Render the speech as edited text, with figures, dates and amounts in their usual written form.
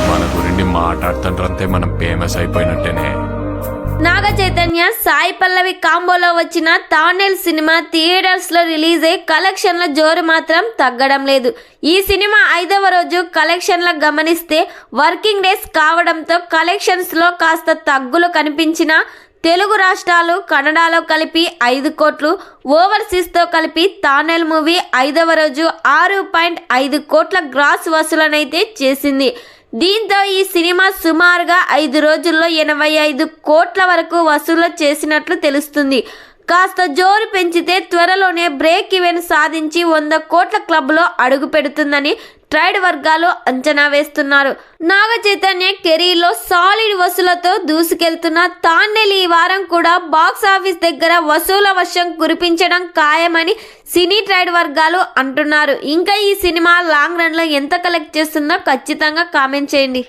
మన గురించి మాట్లాడుతుంటే మనం ఫేమస్ అయిపోయినట్టేనే. నాగ చైతన్య సాయి పల్లవి కాంబోలో వచ్చిన తాండేల్ సినిమా థియేటర్స్ లో రిలీజ్ అయ్యి కలెక్షన్ల జోరు మాత్రం తగ్గడం లేదు. ఈ సినిమా 5వ రోజు కలెక్షన్ల గమనిస్తే వర్కింగ్ డేస్ కావడంతో కలెక్షన్స్ లో కాస్త తగ్గులు కనిపించిన తెలుగు రాష్ట్రాలు కన్నడలో కలిపి 5 కోట్లు, ఓవర్సీస్తో కలిపి తాండేల్ మూవీ 5వ రోజు 6.5 కోట్ల గ్రాస్ వసూలనైతే చేసింది. దీంతో ఈ సినిమా సుమారుగా 5 రోజుల్లో 85 కోట్ల వరకు వసూలు చేసినట్లు తెలుస్తుంది. కాస్త జోరు పెంచితే త్వరలోనే బ్రేక్ ఈవెన్ సాధించి 100 కోట్ల క్లబ్లో అడుగు పెడుతుందని ట్రేడ్ వర్గాలు అంచనా వేస్తున్నారు. నాగ చైతన్య కెరీర్లో సాలిడ్ వసూలతో దూసుకెళ్తున్న తాండేల్ ఈ వారం కూడా బాక్స్ ఆఫీస్ దగ్గర వసూల వర్షం కురిపించడం ఖాయమని సినీ ట్రేడ్ వర్గాలు అంటున్నారు. ఇంకా ఈ సినిమా లాంగ్ రన్ లో ఎంత కలెక్ట్ చేస్తుందో ఖచ్చితంగా కామెంట్ చేయండి.